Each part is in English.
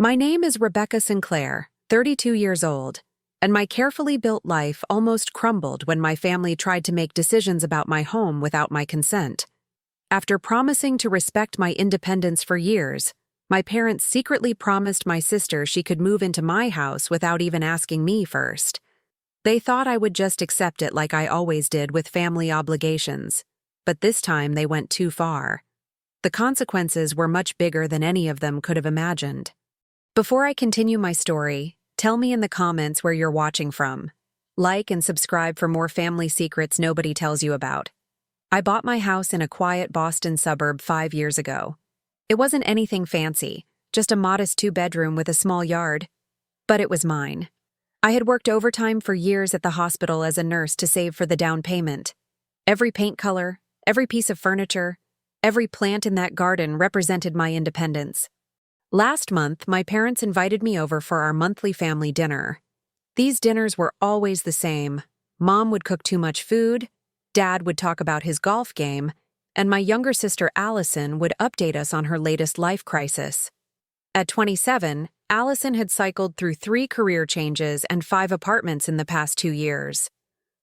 My name is Rebecca Sinclair, 32 years old, and my carefully built life almost crumbled when my family tried to make decisions about my home without my consent. After promising to respect my independence for years, my parents secretly promised my sister she could move into my house without even asking me first. They thought I would just accept it like I always did with family obligations, but this time they went too far. The consequences were much bigger than any of them could have imagined. Before I continue my story, tell me in the comments where you're watching from. Like and subscribe for more family secrets nobody tells you about. I bought my house in a quiet Boston suburb 5 years ago. It wasn't anything fancy, just a modest 2-bedroom with a small yard. But it was mine. I had worked overtime for years at the hospital as a nurse to save for the down payment. Every paint color, every piece of furniture, every plant in that garden represented my independence. Last month, my parents invited me over for our monthly family dinner. These dinners were always the same. Mom would cook too much food, Dad would talk about his golf game, and my younger sister Allison would update us on her latest life crisis. At 27, Allison had cycled through 3 career changes and 5 apartments in the past 2 years.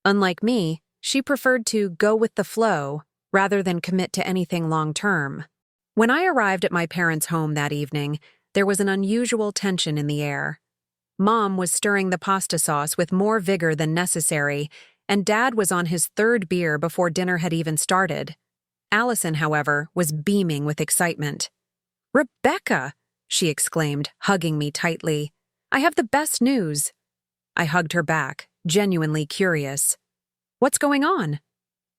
Unlike me, she preferred to go with the flow rather than commit to anything long-term. When I arrived at my parents' home that evening, there was an unusual tension in the air. Mom was stirring the pasta sauce with more vigor than necessary, and Dad was on his 3rd beer before dinner had even started. Allison, however, was beaming with excitement. "Rebecca!" she exclaimed, hugging me tightly. "I have the best news." I hugged her back, genuinely curious. "What's going on?"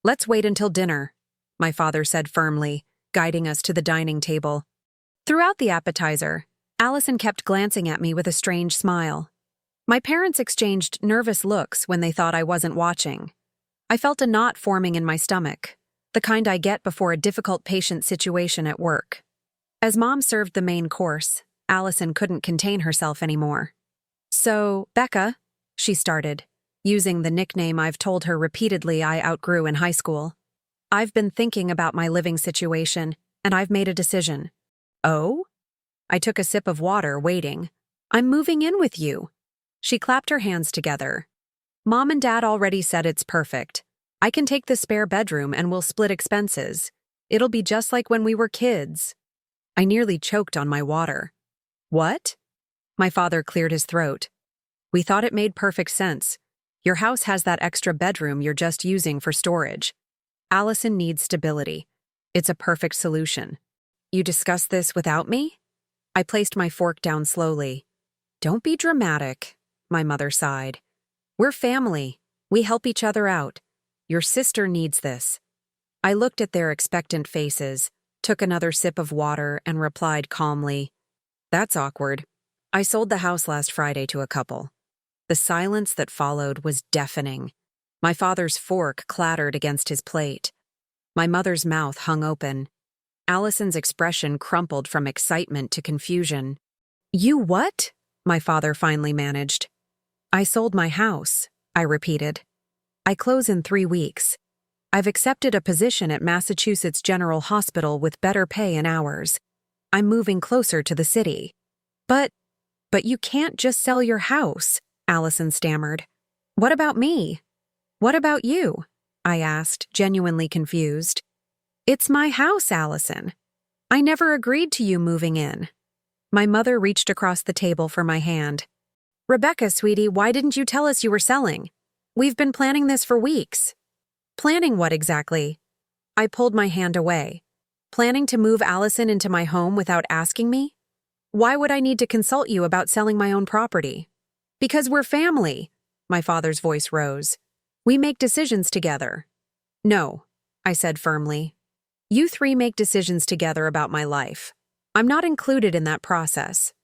"Let's wait until dinner," my father said firmly, guiding us to the dining table. Throughout the appetizer, Allison kept glancing at me with a strange smile. My parents exchanged nervous looks when they thought I wasn't watching. I felt a knot forming in my stomach, the kind I get before a difficult patient situation at work. As Mom served the main course, Allison couldn't contain herself anymore. "So, Becca," she started, using the nickname I've told her repeatedly I outgrew in high school. "I've been thinking about my living situation, and I've made a decision." "Oh?" I took a sip of water, waiting. "I'm moving in with you." She clapped her hands together. "Mom and Dad already said it's perfect. I can take the spare bedroom and we'll split expenses. It'll be just like when we were kids." I nearly choked on my water. "What?" My father cleared his throat. "We thought it made perfect sense. Your house has that extra bedroom you're just using for storage. Allison needs stability. It's a perfect solution." "You discussed this without me?" I placed my fork down slowly. "Don't be dramatic," my mother sighed. "We're family. We help each other out. Your sister needs this." I looked at their expectant faces, took another sip of water, and replied calmly, "That's awkward. I sold the house last Friday to a couple." The silence that followed was deafening. My father's fork clattered against his plate. My mother's mouth hung open. Allison's expression crumpled from excitement to confusion. "You what?" my father finally managed. "I sold my house," I repeated. "I close in 3 weeks. I've accepted a position at Massachusetts General Hospital with better pay and hours. I'm moving closer to the city." But you can't just sell your house," Allison stammered. "What about me? What about you?" I asked, genuinely confused. "It's my house, Allison. I never agreed to you moving in." My mother reached across the table for my hand. "Rebecca, sweetie, why didn't you tell us you were selling? We've been planning this for weeks." "Planning what exactly?" I pulled my hand away. "Planning to move Allison into my home without asking me? Why would I need to consult you about selling my own property?" "Because we're family," my father's voice rose. "We make decisions together." "No," I said firmly. "You 3 make decisions together about my life. I'm not included in that process."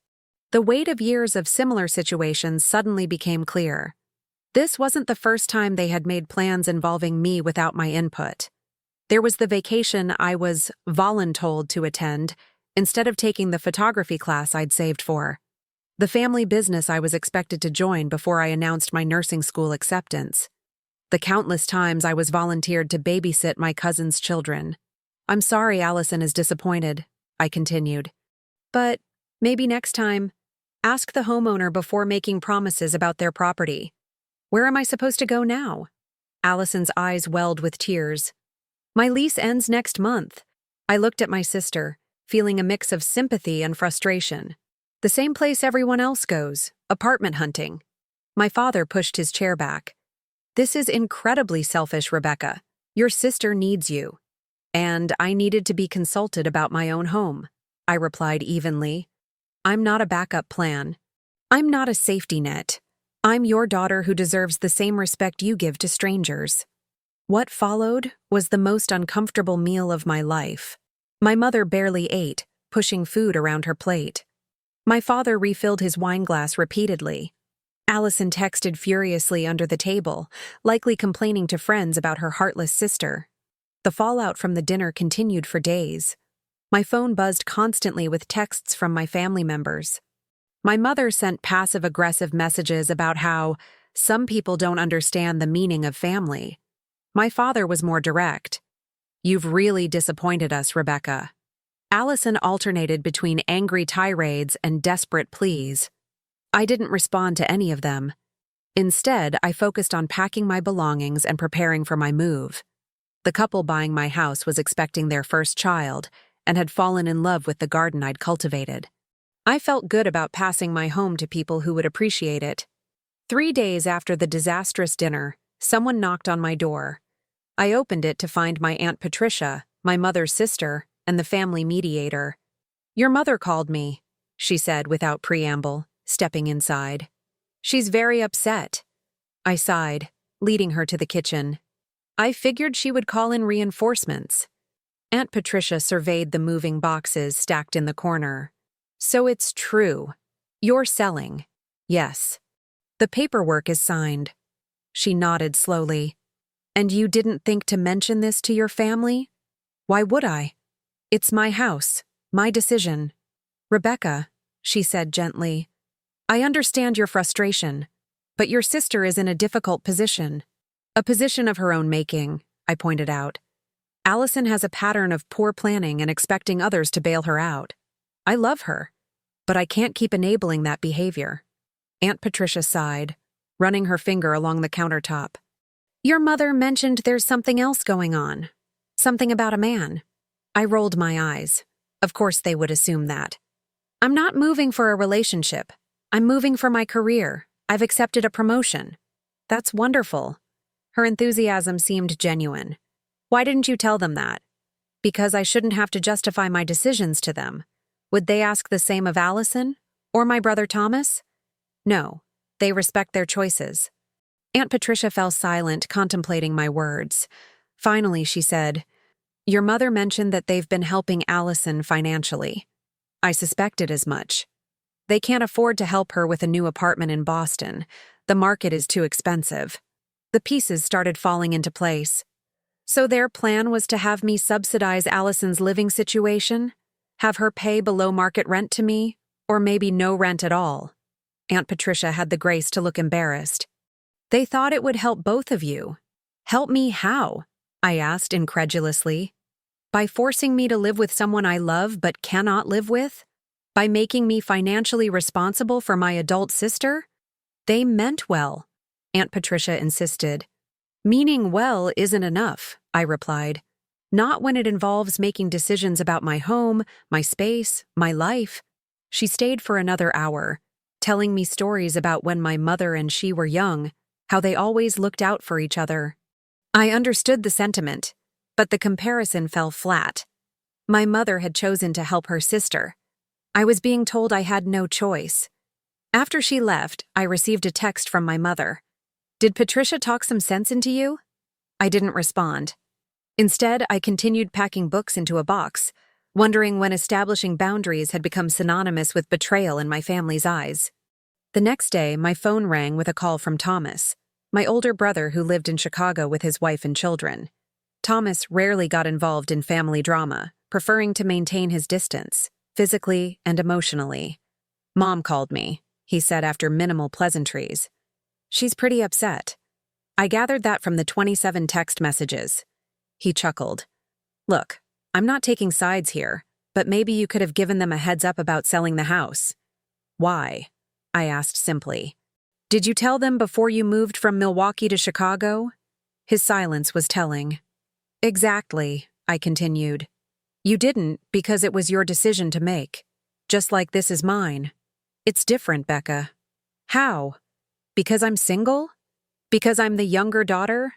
The weight of years of similar situations suddenly became clear. This wasn't the first time they had made plans involving me without my input. There was the vacation I was voluntold to attend instead of taking the photography class I'd saved for. The family business I was expected to join before I announced my nursing school acceptance. The countless times I was volunteered to babysit my cousin's children. "I'm sorry Allison is disappointed," I continued. "But maybe next time, Ask the homeowner before making promises about their property. Where am I supposed to go now? Allison's eyes welled with tears. My lease ends next month. I looked at my sister, feeling a mix of sympathy and frustration. The same place everyone else goes, apartment hunting. My father pushed his chair back. This is incredibly selfish, Rebecca. Your sister needs you. And I needed to be consulted about my own home, I replied evenly. I'm not a backup plan. I'm not a safety net. I'm your daughter who deserves the same respect you give to strangers. What followed was the most uncomfortable meal of my life. My mother barely ate, pushing food around her plate. My father refilled his wine glass repeatedly. Allison texted furiously under the table, likely complaining to friends about her heartless sister. The fallout from the dinner continued for days. My phone buzzed constantly with texts from my family members. My mother sent passive-aggressive messages about how some people don't understand the meaning of family. My father was more direct. You've really disappointed us, Rebecca. Allison alternated between angry tirades and desperate pleas. I didn't respond to any of them. Instead, I focused on packing my belongings and preparing for my move. The couple buying my house was expecting their first child and had fallen in love with the garden I'd cultivated. I felt good about passing my home to people who would appreciate it. 3 days after the disastrous dinner, someone knocked on my door. I opened it to find my Aunt Patricia, my mother's sister, and the family mediator. Your mother called me, she said without preamble, stepping inside. She's very upset. I sighed, leading her to the kitchen. I figured she would call in reinforcements. Aunt Patricia surveyed the moving boxes stacked in the corner. So it's true. You're selling. Yes. The paperwork is signed. She nodded slowly. And you didn't think to mention this to your family? Why would I? It's my house, my decision. Rebecca, she said gently, I understand your frustration, but your sister is in a difficult position. A position of her own making, I pointed out. Allison has a pattern of poor planning and expecting others to bail her out. I love her, but I can't keep enabling that behavior. Aunt Patricia sighed, running her finger along the countertop. Your mother mentioned there's something else going on. Something about a man. I rolled my eyes. Of course they would assume that. I'm not moving for a relationship. I'm moving for my career. I've accepted a promotion. That's wonderful. Her enthusiasm seemed genuine. Why didn't you tell them that? Because I shouldn't have to justify my decisions to them. Would they ask the same of Allison? Or my brother Thomas? No, they respect their choices. Aunt Patricia fell silent, contemplating my words. Finally, she said, Your mother mentioned that they've been helping Allison financially. I suspected as much. They can't afford to help her with a new apartment in Boston. The market is too expensive. The pieces started falling into place. So their plan was to have me subsidize Allison's living situation? Have her pay below market rent to me? Or maybe no rent at all? Aunt Patricia had the grace to look embarrassed. They thought it would help both of you. Help me how? I asked incredulously. By forcing me to live with someone I love but cannot live with? By making me financially responsible for my adult sister? They meant well, Aunt Patricia insisted. Meaning well isn't enough, I replied. Not when it involves making decisions about my home, my space, my life. She stayed for another hour, telling me stories about when my mother and she were young, how they always looked out for each other. I understood the sentiment, but the comparison fell flat. My mother had chosen to help her sister. I was being told I had no choice. After she left, I received a text from my mother. Did Patricia talk some sense into you? I didn't respond. Instead, I continued packing books into a box, wondering when establishing boundaries had become synonymous with betrayal in my family's eyes. The next day, my phone rang with a call from Thomas, my older brother who lived in Chicago with his wife and children. Thomas rarely got involved in family drama, preferring to maintain his distance, physically and emotionally. Mom called me, he said after minimal pleasantries. She's pretty upset. I gathered that from the 27 text messages. He chuckled. Look, I'm not taking sides here, but maybe you could have given them a heads up about selling the house. Why? I asked simply. Did you tell them before you moved from Milwaukee to Chicago? His silence was telling. Exactly, I continued. You didn't because it was your decision to make. Just like this is mine. It's different, Becca. How? Because I'm single? Because I'm the younger daughter?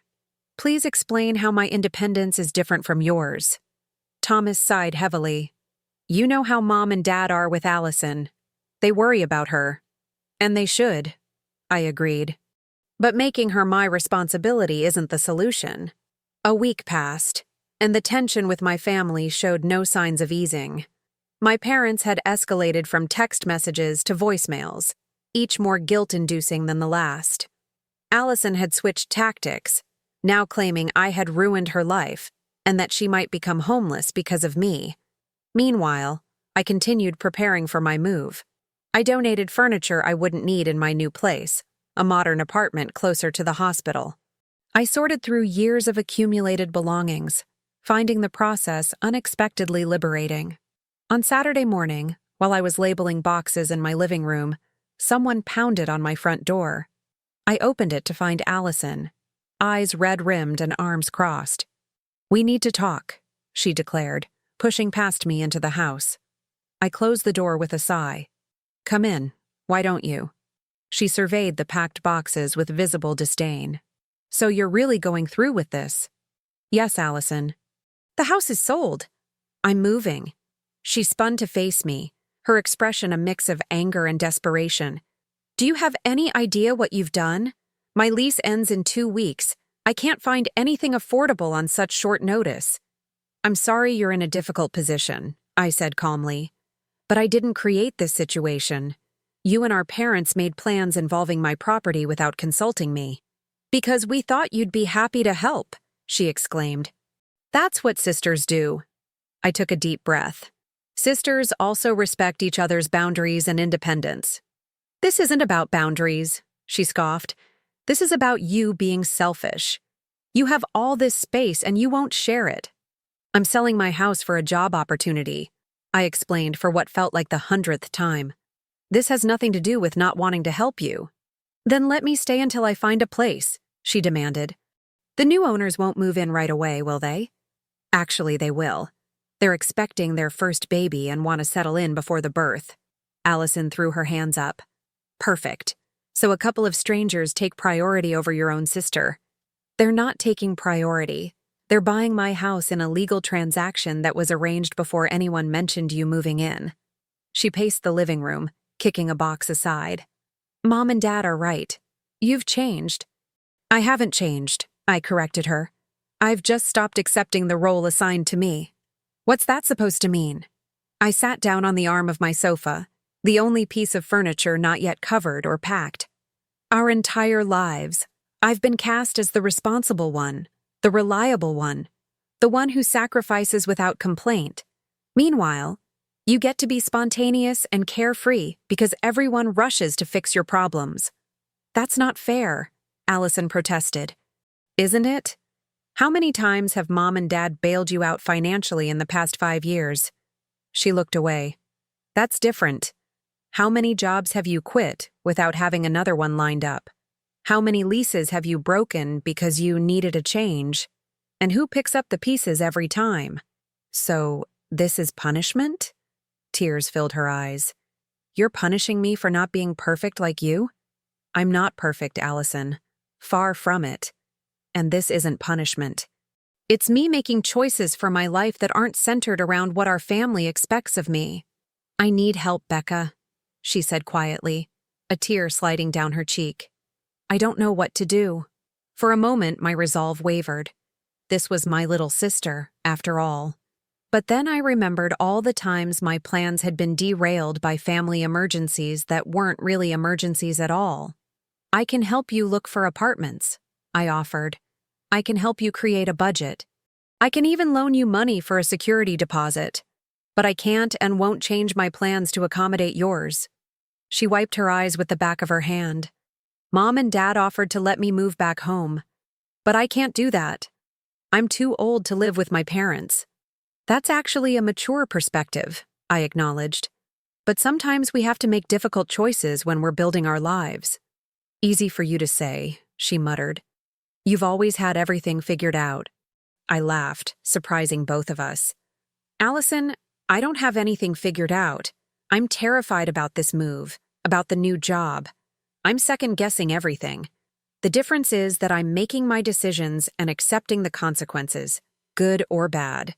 Please explain how my independence is different from yours. Thomas sighed heavily. You know how Mom and Dad are with Allison. They worry about her. And they should, I agreed. But making her my responsibility isn't the solution. A week passed, and the tension with my family showed no signs of easing. My parents had escalated from text messages to voicemails, each more guilt-inducing than the last. Allison had switched tactics, now claiming I had ruined her life and that she might become homeless because of me. Meanwhile, I continued preparing for my move. I donated furniture I wouldn't need in my new place, a modern apartment closer to the hospital. I sorted through years of accumulated belongings, finding the process unexpectedly liberating. On Saturday morning, while I was labeling boxes in my living room, someone pounded on my front door. I opened it to find Allison, eyes red-rimmed and arms crossed. We need to talk, she declared, pushing past me into the house. I closed the door with a sigh. Come in, why don't you? She surveyed the packed boxes with visible disdain. So you're really going through with this? Yes, Allison. The house is sold. I'm moving. She spun to face me, her expression a mix of anger and desperation. Do you have any idea what you've done? My lease ends in 2 weeks. I can't find anything affordable on such short notice. I'm sorry you're in a difficult position, I said calmly. But I didn't create this situation. You and our parents made plans involving my property without consulting me. Because we thought you'd be happy to help, she exclaimed. That's what sisters do. I took a deep breath. Sisters also respect each other's boundaries and independence. This isn't about boundaries, she scoffed. This is about you being selfish. You have all this space and you won't share it. I'm selling my house for a job opportunity, I explained for what felt like the 100th time. This has nothing to do with not wanting to help you. Then let me stay until I find a place, she demanded. The new owners won't move in right away, will they? Actually, they will. They're expecting their first baby and want to settle in before the birth. Allison threw her hands up. Perfect. So a couple of strangers take priority over your own sister. They're not taking priority. They're buying my house in a legal transaction that was arranged before anyone mentioned you moving in. She paced the living room, kicking a box aside. Mom and Dad are right. You've changed. I haven't changed, I corrected her. I've just stopped accepting the role assigned to me. What's that supposed to mean? I sat down on the arm of my sofa, the only piece of furniture not yet covered or packed. Our entire lives, I've been cast as the responsible one, the reliable one, the one who sacrifices without complaint. Meanwhile, you get to be spontaneous and carefree because everyone rushes to fix your problems. That's not fair, Allison protested. Isn't it? How many times have Mom and Dad bailed you out financially in the past 5 years? She looked away. That's different. How many jobs have you quit without having another one lined up? How many leases have you broken because you needed a change? And who picks up the pieces every time? So, this is punishment? Tears filled her eyes. You're punishing me for not being perfect like you? I'm not perfect, Allison. Far from it. And this isn't punishment. It's me making choices for my life that aren't centered around what our family expects of me. I need help, Becca, she said quietly, a tear sliding down her cheek. I don't know what to do. For a moment, my resolve wavered. This was my little sister, after all. But then I remembered all the times my plans had been derailed by family emergencies that weren't really emergencies at all. I can help you look for apartments, I offered. I can help you create a budget. I can even loan you money for a security deposit. But I can't and won't change my plans to accommodate yours. She wiped her eyes with the back of her hand. Mom and Dad offered to let me move back home. But I can't do that. I'm too old to live with my parents. That's actually a mature perspective, I acknowledged. But sometimes we have to make difficult choices when we're building our lives. Easy for you to say, she muttered. You've always had everything figured out. I laughed, surprising both of us. Allison, I don't have anything figured out. I'm terrified about this move, about the new job. I'm second-guessing everything. The difference is that I'm making my decisions and accepting the consequences, good or bad.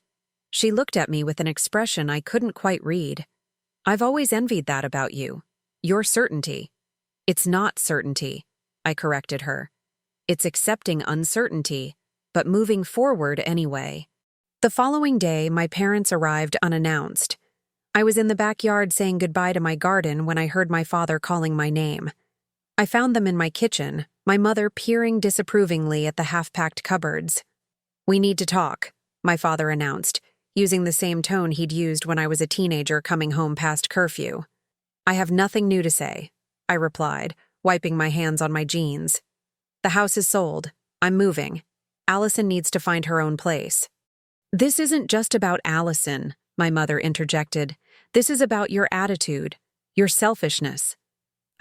She looked at me with an expression I couldn't quite read. I've always envied that about you. Your certainty. It's not certainty, I corrected her. It's accepting uncertainty, but moving forward anyway. The following day, my parents arrived unannounced. I was in the backyard saying goodbye to my garden when I heard my father calling my name. I found them in my kitchen, my mother peering disapprovingly at the half-packed cupboards. We need to talk, my father announced, using the same tone he'd used when I was a teenager coming home past curfew. I have nothing new to say, I replied, wiping my hands on my jeans. The house is sold. I'm moving. Allison needs to find her own place. This isn't just about Allison, my mother interjected. This is about your attitude, your selfishness.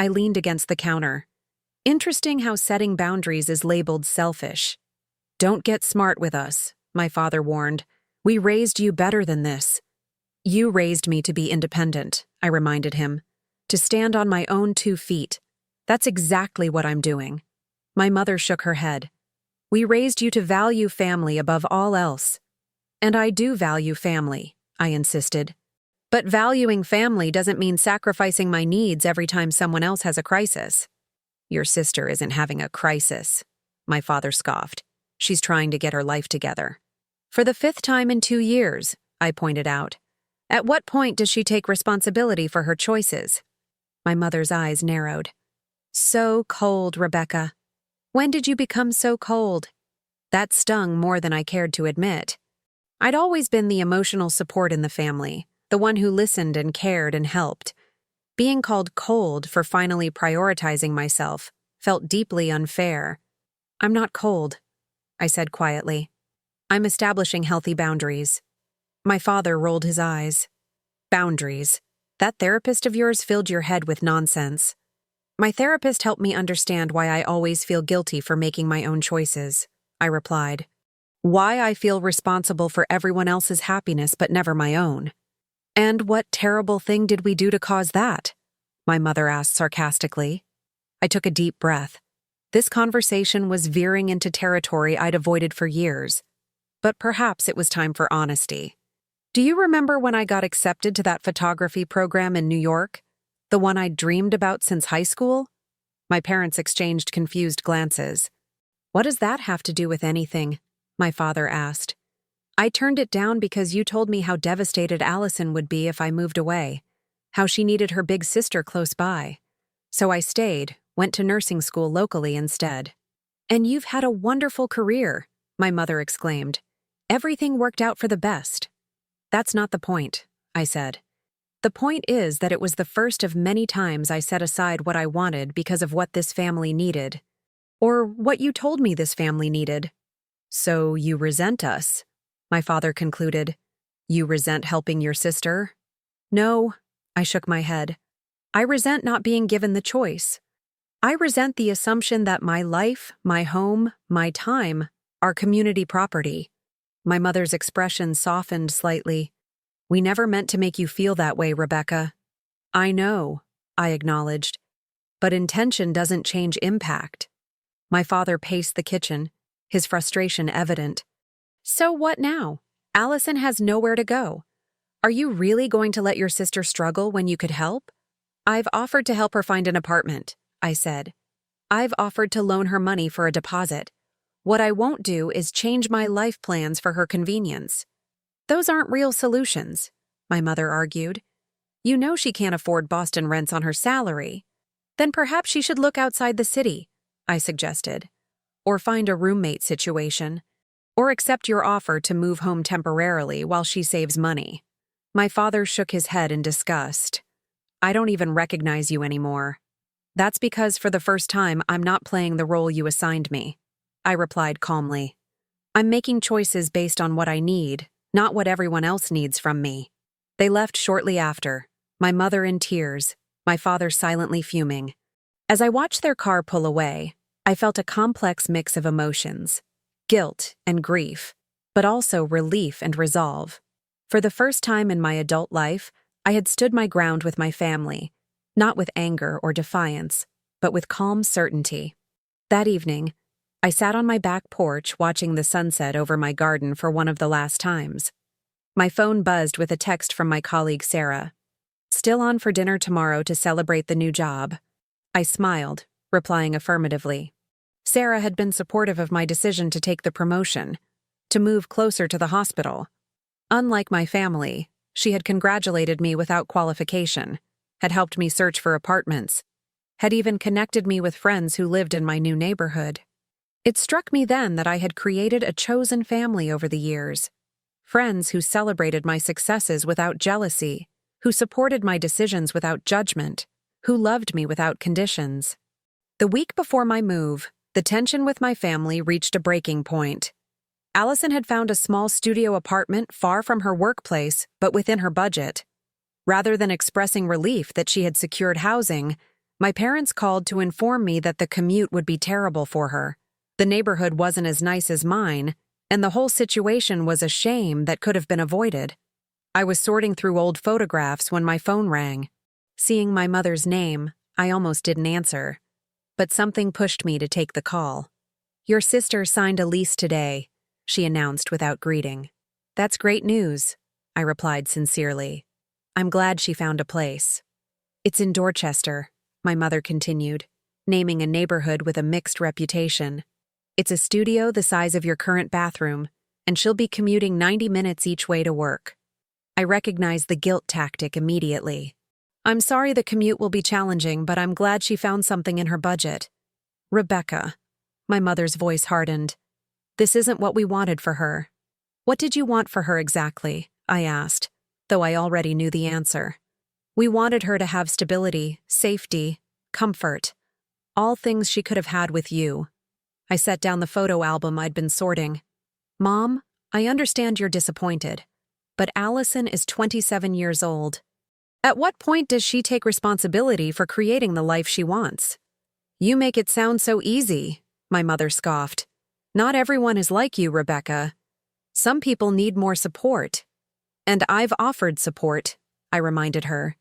I leaned against the counter. Interesting how setting boundaries is labeled selfish. Don't get smart with us, my father warned. We raised you better than this. You raised me to be independent, I reminded him. To stand on my own 2 feet. That's exactly what I'm doing. My mother shook her head. We raised you to value family above all else. And I do value family, I insisted. But valuing family doesn't mean sacrificing my needs every time someone else has a crisis. Your sister isn't having a crisis, my father scoffed. She's trying to get her life together. For the 5th time in 2 years, I pointed out. At what point does she take responsibility for her choices? My mother's eyes narrowed. So cold, Rebecca. When did you become so cold? That stung more than I cared to admit. I'd always been the emotional support in the family, the one who listened and cared and helped. Being called cold for finally prioritizing myself felt deeply unfair. I'm not cold, I said quietly. I'm establishing healthy boundaries. My father rolled his eyes. Boundaries. That therapist of yours filled your head with nonsense. My therapist helped me understand why I always feel guilty for making my own choices, I replied. Why I feel responsible for everyone else's happiness but never my own. And what terrible thing did we do to cause that? My mother asked sarcastically. I took a deep breath. This conversation was veering into territory I'd avoided for years. But perhaps it was time for honesty. Do you remember when I got accepted to that photography program in New York? The one I'd dreamed about since high school? My parents exchanged confused glances. What does that have to do with anything? My father asked. I turned it down because you told me how devastated Allison would be if I moved away, how she needed her big sister close by. So I stayed, went to nursing school locally instead. And you've had a wonderful career, my mother exclaimed. Everything worked out for the best. That's not the point, I said. The point is that it was the first of many times I set aside what I wanted because of what this family needed. Or what you told me this family needed. So you resent us, my father concluded. You resent helping your sister? No, I shook my head. I resent not being given the choice. I resent the assumption that my life, my home, my time are community property. My mother's expression softened slightly. We never meant to make you feel that way, Rebecca. I know, I acknowledged. But intention doesn't change impact. My father paced the kitchen, his frustration evident. So what now? Allison has nowhere to go. Are you really going to let your sister struggle when you could help? I've offered to help her find an apartment, I said. I've offered to loan her money for a deposit. What I won't do is change my life plans for her convenience. Those aren't real solutions, my mother argued. You know she can't afford Boston rents on her salary. Then perhaps she should look outside the city, I suggested. Or find a roommate situation. Or accept your offer to move home temporarily while she saves money. My father shook his head in disgust. I don't even recognize you anymore. That's because for the first time I'm not playing the role you assigned me, I replied calmly. I'm making choices based on what I need, not what everyone else needs from me. They left shortly after, my mother in tears, my father silently fuming. As I watched their car pull away, I felt a complex mix of emotions, guilt and grief, but also relief and resolve. For the first time in my adult life, I had stood my ground with my family, not with anger or defiance, but with calm certainty. That evening, I sat on my back porch watching the sunset over my garden for one of the last times. My phone buzzed with a text from my colleague Sarah. "Still on for dinner tomorrow to celebrate the new job." I smiled, replying affirmatively. Sarah had been supportive of my decision to take the promotion, to move closer to the hospital. Unlike my family, she had congratulated me without qualification, had helped me search for apartments, had even connected me with friends who lived in my new neighborhood. It struck me then that I had created a chosen family over the years. Friends who celebrated my successes without jealousy, who supported my decisions without judgment, who loved me without conditions. The week before my move, the tension with my family reached a breaking point. Allison had found a small studio apartment far from her workplace, but within her budget. Rather than expressing relief that she had secured housing, my parents called to inform me that the commute would be terrible for her. The neighborhood wasn't as nice as mine, and the whole situation was a shame that could have been avoided. I was sorting through old photographs when my phone rang. Seeing my mother's name, I almost didn't answer. But something pushed me to take the call. "Your sister signed a lease today," she announced without greeting. "That's great news," I replied sincerely. "I'm glad she found a place." "It's in Dorchester," my mother continued, naming a neighborhood with a mixed reputation. "It's a studio the size of your current bathroom, and she'll be commuting 90 minutes each way to work." I recognized the guilt tactic immediately. "I'm sorry the commute will be challenging, but I'm glad she found something in her budget." "Rebecca," my mother's voice hardened. "This isn't what we wanted for her." "What did you want for her exactly?" I asked, though I already knew the answer. "We wanted her to have stability, safety, comfort, all things she could have had with you." I set down the photo album I'd been sorting. "Mom, I understand you're disappointed, but Allison is 27 years old. At what point does she take responsibility for creating the life she wants?" "You make it sound so easy," my mother scoffed. "Not everyone is like you, Rebecca. Some people need more support." "And I've offered support," I reminded her.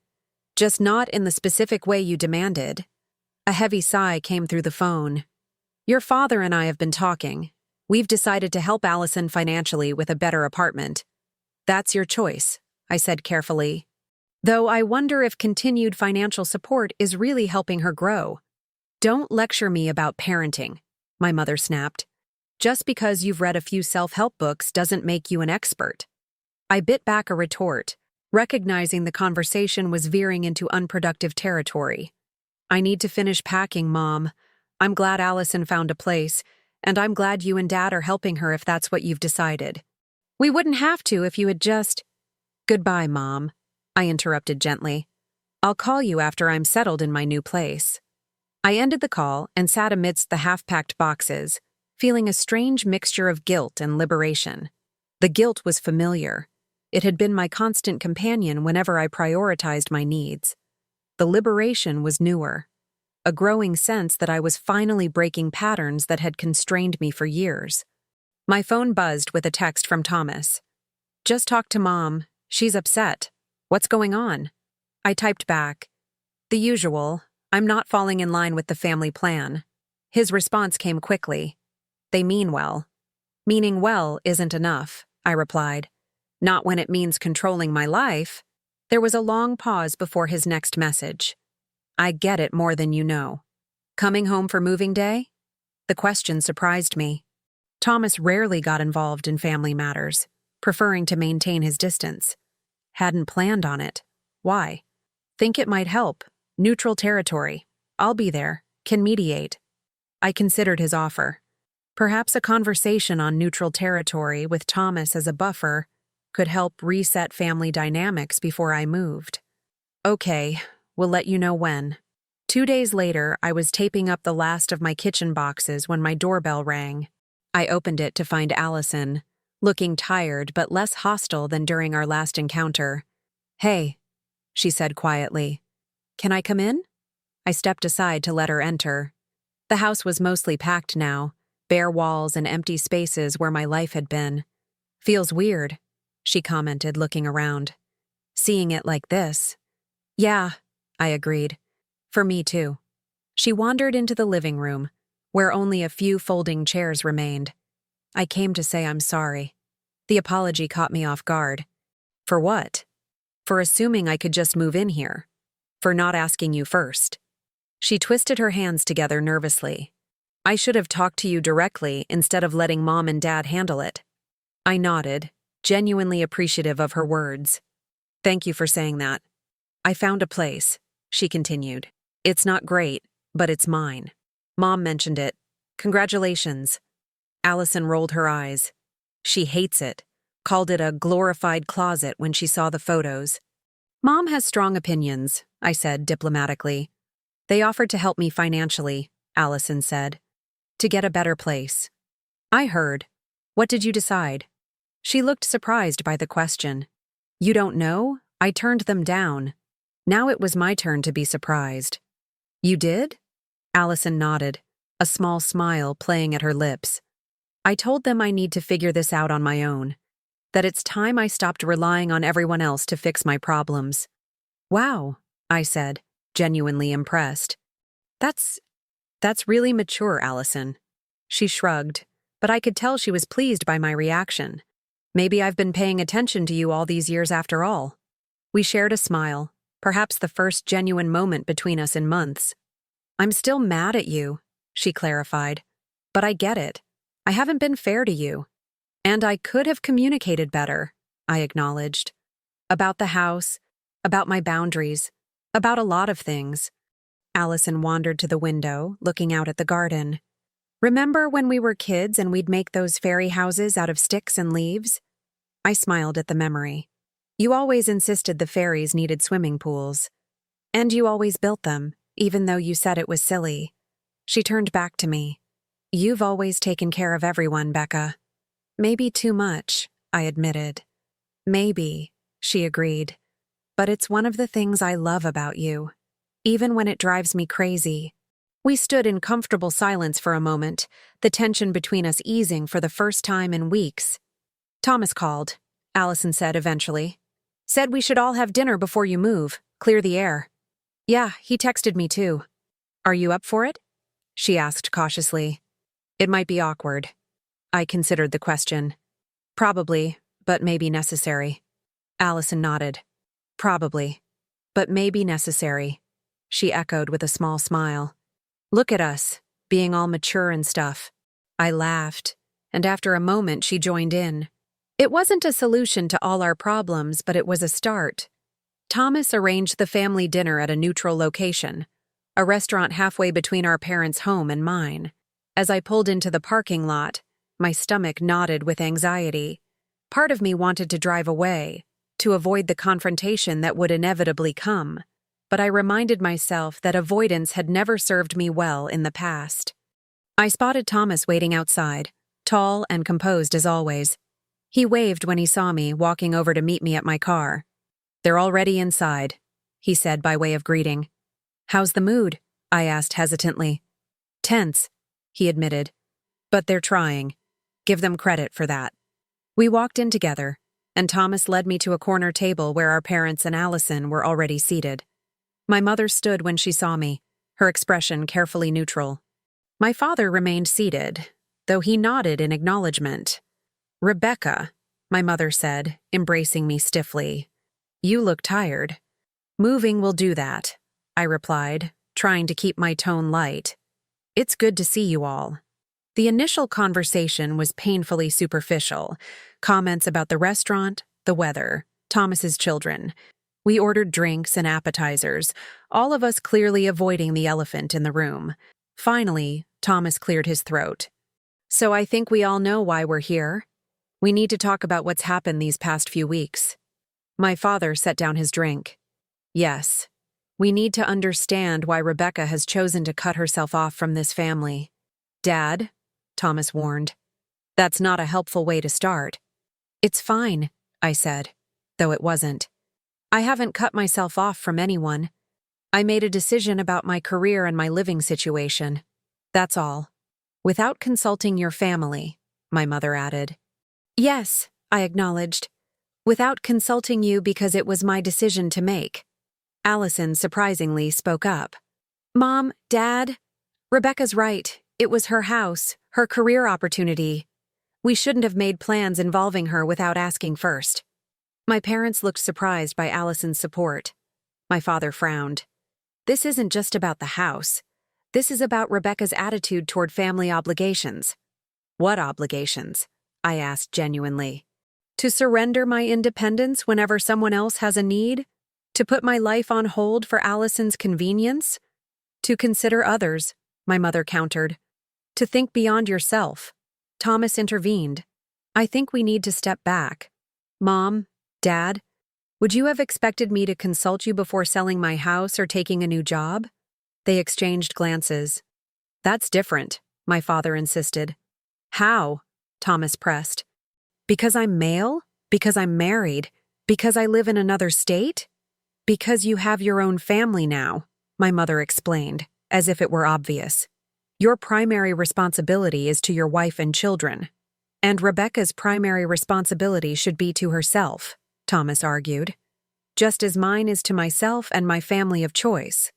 "Just not in the specific way you demanded." A heavy sigh came through the phone. "Your father and I have been talking. We've decided to help Allison financially with a better apartment." "That's your choice," I said carefully. "Though I wonder if continued financial support is really helping her grow." "Don't lecture me about parenting," my mother snapped. "Just because you've read a few self-help books doesn't make you an expert." I bit back a retort, recognizing the conversation was veering into unproductive territory. "I need to finish packing, Mom. I'm glad Allison found a place, and I'm glad you and Dad are helping her if that's what you've decided." "We wouldn't have to if you had just—" "Goodbye, Mom," I interrupted gently. "I'll call you after I'm settled in my new place." I ended the call and sat amidst the half-packed boxes, feeling a strange mixture of guilt and liberation. The guilt was familiar. It had been my constant companion whenever I prioritized my needs. The liberation was newer, a growing sense that I was finally breaking patterns that had constrained me for years. My phone buzzed with a text from Thomas. "Just talked to Mom. She's upset. What's going on?" I typed back, "The usual. I'm not falling in line with the family plan." His response came quickly. "They mean well." "Meaning well isn't enough," I replied. "Not when it means controlling my life." There was a long pause before his next message. "I get it more than you know." "Coming home for moving day?" The question surprised me. Thomas rarely got involved in family matters, preferring to maintain his distance. Hadn't planned on it. Why? "Think it might help. Neutral territory. I'll be there. Can mediate." I considered his offer. Perhaps a conversation on neutral territory with Thomas as a buffer could help reset family dynamics before I moved. "Okay, we'll let you know when." 2 days later, I was taping up the last of my kitchen boxes when my doorbell rang. I opened it to find Allison, looking tired but less hostile than during our last encounter. "Hey." she said quietly. Can I come in? I stepped aside to let her enter. The house was mostly packed now, bare walls and empty spaces where my life had been. Feels weird, she commented, looking around. Seeing it like this. Yeah, I agreed. For me too. She wandered into the living room, where only a few folding chairs remained. I came to say I'm sorry. The apology caught me off guard. For what? For assuming I could just move in here. For not asking you first. She twisted her hands together nervously. I should have talked to you directly instead of letting Mom and Dad handle it. I nodded, genuinely appreciative of her words. Thank you for saying that. I found a place, she continued. It's not great, but it's mine. Mom mentioned it. Congratulations. Allison rolled her eyes. She hates it. Called it a glorified closet when she saw the photos. Mom has strong opinions, I said diplomatically. They offered to help me financially, Allison said. To get a better place. I heard. What did you decide? She looked surprised by the question. You don't know? I turned them down. Now it was my turn to be surprised. You did? Allison nodded, a small smile playing at her lips. I told them I need to figure this out on my own. That it's time I stopped relying on everyone else to fix my problems. Wow, I said, genuinely impressed. That's really mature, Allison. She shrugged, but I could tell she was pleased by my reaction. Maybe I've been paying attention to you all these years after all. We shared a smile, perhaps the first genuine moment between us in months. I'm still mad at you, she clarified. But I get it. I haven't been fair to you. And I could have communicated better, I acknowledged. About the house, about my boundaries, about a lot of things. Allison wandered to the window, looking out at the garden. Remember when we were kids and we'd make those fairy houses out of sticks and leaves? I smiled at the memory. You always insisted the fairies needed swimming pools. And you always built them, even though you said it was silly. She turned back to me. You've always taken care of everyone, Becca. Maybe too much, I admitted. Maybe, she agreed. But it's one of the things I love about you, even when it drives me crazy. We stood in comfortable silence for a moment, the tension between us easing for the first time in weeks. Thomas called, Allison said eventually. Said we should all have dinner before you move, clear the air. Yeah, he texted me too. Are you up for it? She asked cautiously. It might be awkward. I considered the question. Probably, but maybe necessary. Allison nodded. Probably, but maybe necessary. She echoed with a small smile. Look at us, being all mature and stuff. I laughed, and after a moment she joined in. It wasn't a solution to all our problems, but it was a start. Thomas arranged the family dinner at a neutral location, a restaurant halfway between our parents' home and mine. As I pulled into the parking lot, my stomach knotted with anxiety. Part of me wanted to drive away, to avoid the confrontation that would inevitably come, but I reminded myself that avoidance had never served me well in the past. I spotted Thomas waiting outside, tall and composed as always. He waved when he saw me, walking over to meet me at my car. They're already inside, he said by way of greeting. How's the mood? I asked hesitantly. Tense, he admitted. But they're trying. Give them credit for that. We walked in together, and Thomas led me to a corner table where our parents and Allison were already seated. My mother stood when she saw me, her expression carefully neutral. My father remained seated, though he nodded in acknowledgement. Rebecca, my mother said, embracing me stiffly. You look tired. Moving will do that, I replied, trying to keep my tone light. It's good to see you all. The initial conversation was painfully superficial. Comments about the restaurant, the weather, Thomas's children. We ordered drinks and appetizers, all of us clearly avoiding the elephant in the room. Finally, Thomas cleared his throat. So I think we all know why we're here. We need to talk about what's happened these past few weeks. My father set down his drink. Yes, we need to understand why Rebecca has chosen to cut herself off from this family. Dad, Thomas warned. That's not a helpful way to start. It's fine, I said, though it wasn't. I haven't cut myself off from anyone. I made a decision about my career and my living situation. That's all. Without consulting your family, my mother added. Yes, I acknowledged. Without consulting you because it was my decision to make. Allison surprisingly spoke up. Mom, Dad, Rebecca's right. It was her house, her career opportunity. We shouldn't have made plans involving her without asking first. My parents looked surprised by Allison's support. My father frowned. This isn't just about the house. This is about Rebecca's attitude toward family obligations. What obligations? I asked genuinely. To surrender my independence whenever someone else has a need? To put my life on hold for Allison's convenience? To consider others, my mother countered. To think beyond yourself. Thomas intervened. I think we need to step back. Mom, Dad, would you have expected me to consult you before selling my house or taking a new job? They exchanged glances. That's different, my father insisted. How? Thomas pressed. Because I'm male? Because I'm married? Because I live in another state? Because you have your own family now, my mother explained, as if it were obvious. Your primary responsibility is to your wife and children. And Rebecca's primary responsibility should be to herself, Thomas argued. Just as mine is to myself and my family of choice.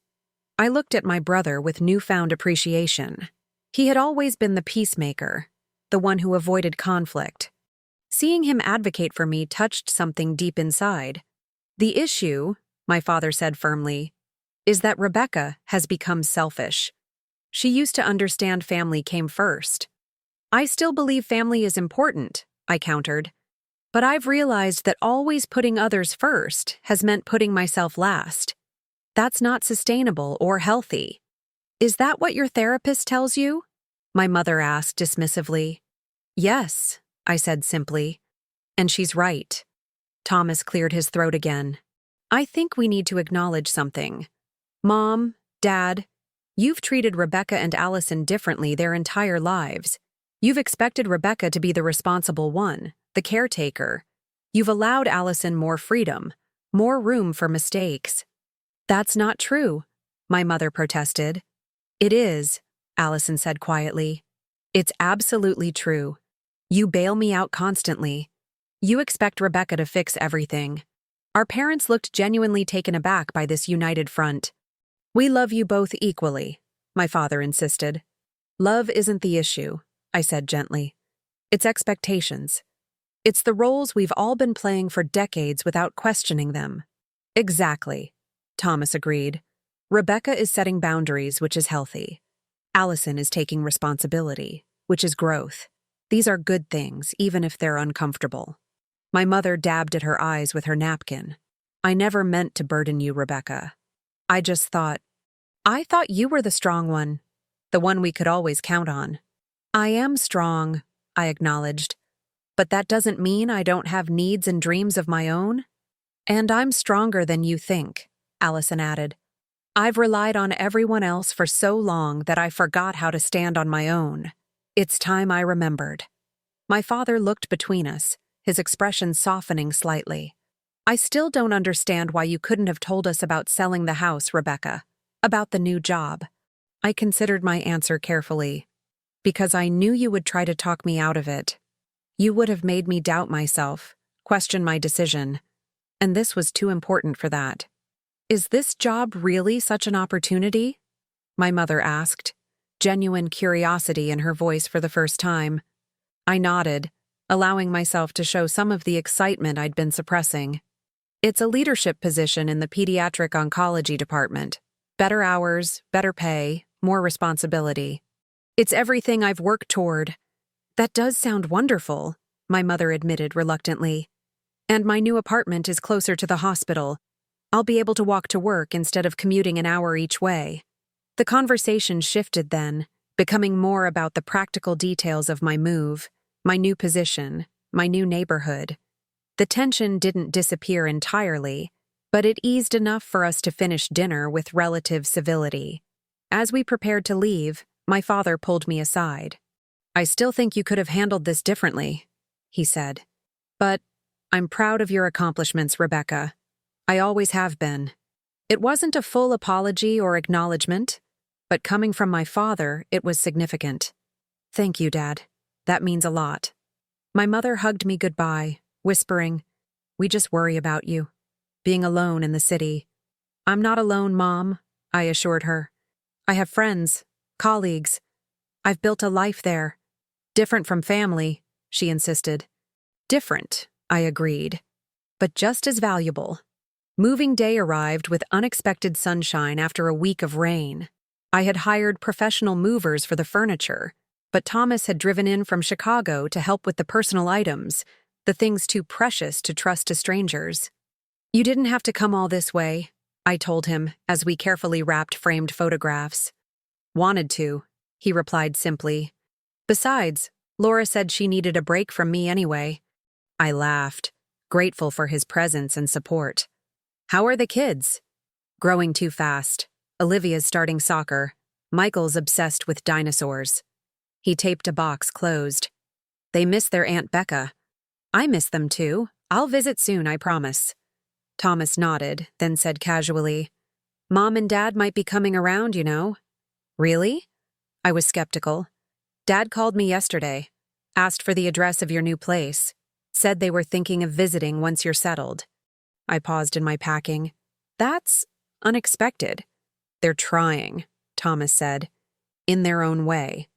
I looked at my brother with newfound appreciation. He had always been the peacemaker, the one who avoided conflict. Seeing him advocate for me touched something deep inside. The issue, my father said firmly, is that Rebecca has become selfish. She used to understand family came first. I still believe family is important, I countered. But I've realized that always putting others first has meant putting myself last. That's not sustainable or healthy. Is that what your therapist tells you? My mother asked dismissively. Yes, I said simply. And she's right. Thomas cleared his throat again. I think we need to acknowledge something. Mom, Dad, you've treated Rebecca and Allison differently their entire lives. You've expected Rebecca to be the responsible one, the caretaker. You've allowed Allison more freedom, more room for mistakes. That's not true, my mother protested. It is, Allison said quietly. It's absolutely true. You bail me out constantly. You expect Rebecca to fix everything. Our parents looked genuinely taken aback by this united front. We love you both equally, my father insisted. Love isn't the issue, I said gently. It's expectations. It's the roles we've all been playing for decades without questioning them. Exactly, Thomas agreed. Rebecca is setting boundaries, which is healthy. Allison is taking responsibility, which is growth. These are good things, even if they're uncomfortable. My mother dabbed at her eyes with her napkin. I never meant to burden you, Rebecca. I thought you were the strong one, the one we could always count on. I am strong, I acknowledged. But that doesn't mean I don't have needs and dreams of my own. And I'm stronger than you think, Allison added. I've relied on everyone else for so long that I forgot how to stand on my own. It's time I remembered. My father looked between us, his expression softening slightly. I still don't understand why you couldn't have told us about selling the house, Rebecca. About the new job. I considered my answer carefully. Because I knew you would try to talk me out of it. You would have made me doubt myself, question my decision. And this was too important for that. Is this job really such an opportunity? My mother asked, genuine curiosity in her voice for the first time. I nodded, allowing myself to show some of the excitement I'd been suppressing. It's a leadership position in the pediatric oncology department. Better hours, better pay, more responsibility. It's everything I've worked toward. That does sound wonderful, my mother admitted reluctantly. And my new apartment is closer to the hospital. I'll be able to walk to work instead of commuting an hour each way. The conversation shifted then, becoming more about the practical details of my move, my new position, my new neighborhood. The tension didn't disappear entirely, but it eased enough for us to finish dinner with relative civility. As we prepared to leave, my father pulled me aside. I still think you could have handled this differently, he said. But I'm proud of your accomplishments, Rebecca. I always have been. It wasn't a full apology or acknowledgement, but coming from my father, it was significant. Thank you, Dad. That means a lot. My mother hugged me goodbye, whispering, "We just worry about you. Being alone in the city." "I'm not alone, Mom," I assured her. "I have friends, colleagues. I've built a life there. Different from family," she insisted. Different, I agreed, but just as valuable. Moving day arrived with unexpected sunshine after a week of rain. I had hired professional movers for the furniture, but Thomas had driven in from Chicago to help with the personal items, the things too precious to trust to strangers. "You didn't have to come all this way," I told him as we carefully wrapped framed photographs. "Wanted to," he replied simply. "Besides, Laura said she needed a break from me anyway." I laughed, grateful for his presence and support. "How are the kids?" "Growing too fast. Olivia's starting soccer. Michael's obsessed with dinosaurs." He taped a box closed. "They miss their Aunt Becca." "I miss them too. I'll visit soon, I promise." Thomas nodded, then said casually, "Mom and Dad might be coming around, you know." "Really?" I was skeptical. "Dad called me yesterday, asked for the address of your new place, said they were thinking of visiting once you're settled." I paused in my packing. "That's unexpected." "They're trying," Thomas said, "in their own way."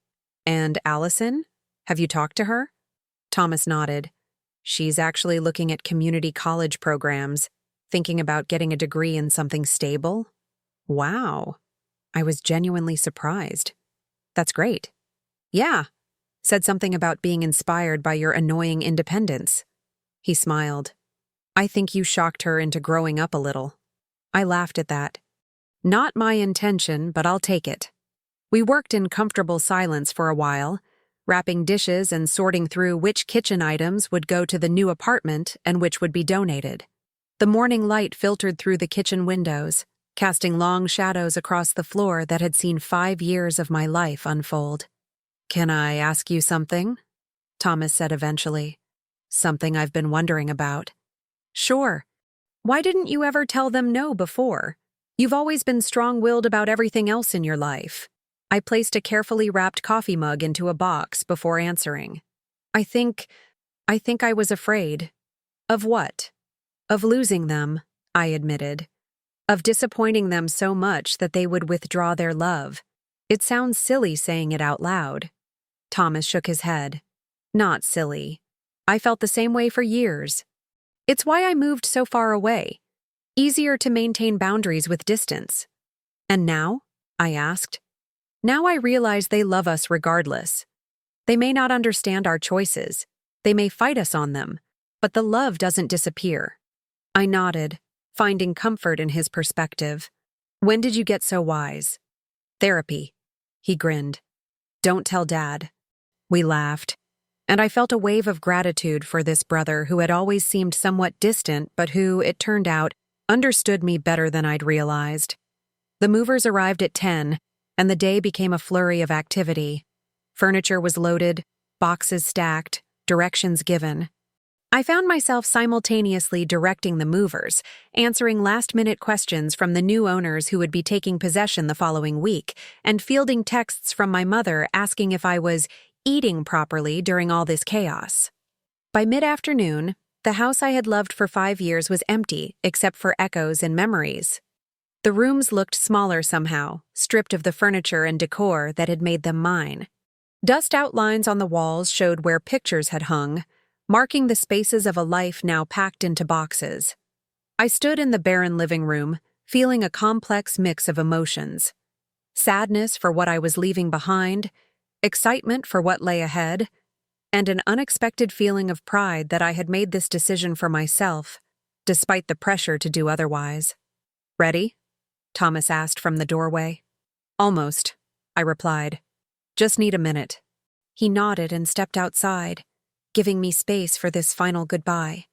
"And Allison? Have you talked to her?" Thomas nodded. "She's actually looking at community college programs, thinking about getting a degree in something stable." "Wow." I was genuinely surprised. "That's great." "Yeah." Said something about being inspired by your annoying independence. He smiled. "I think you shocked her into growing up a little." I laughed at that. "Not my intention, but I'll take it." We worked in comfortable silence for a while, wrapping dishes and sorting through which kitchen items would go to the new apartment and which would be donated. The morning light filtered through the kitchen windows, casting long shadows across the floor that had seen 5 years of my life unfold. "Can I ask you something?" Thomas said eventually. "Something I've been wondering about." "Sure. Why didn't you ever tell them no before? You've always been strong-willed about everything else in your life." I placed a carefully wrapped coffee mug into a box before answering. I think I was afraid." "Of what?" "Of losing them," I admitted. "Of disappointing them so much that they would withdraw their love. It sounds silly saying it out loud." Thomas shook his head. "Not silly. I felt the same way for years. It's why I moved so far away. Easier to maintain boundaries with distance." "And now?" I asked. "Now I realize they love us regardless. They may not understand our choices. They may fight us on them, but the love doesn't disappear." I nodded, finding comfort in his perspective. "When did you get so wise?" "Therapy." He grinned. "Don't tell Dad." We laughed, and I felt a wave of gratitude for this brother who had always seemed somewhat distant but who, it turned out, understood me better than I'd realized. The movers arrived at 10, and the day became a flurry of activity. Furniture was loaded, boxes stacked, directions given. I found myself simultaneously directing the movers, answering last-minute questions from the new owners who would be taking possession the following week, and fielding texts from my mother asking if I was eating properly during all this chaos. By mid-afternoon, the house I had loved for 5 years was empty except for echoes and memories. The rooms looked smaller somehow, stripped of the furniture and decor that had made them mine. Dust outlines on the walls showed where pictures had hung, marking the spaces of a life now packed into boxes. I stood in the barren living room, feeling a complex mix of emotions. Sadness for what I was leaving behind, excitement for what lay ahead, and an unexpected feeling of pride that I had made this decision for myself, despite the pressure to do otherwise. "Ready?" Thomas asked from the doorway. "Almost," I replied. "Just need a minute." He nodded and stepped outside, giving me space for this final goodbye.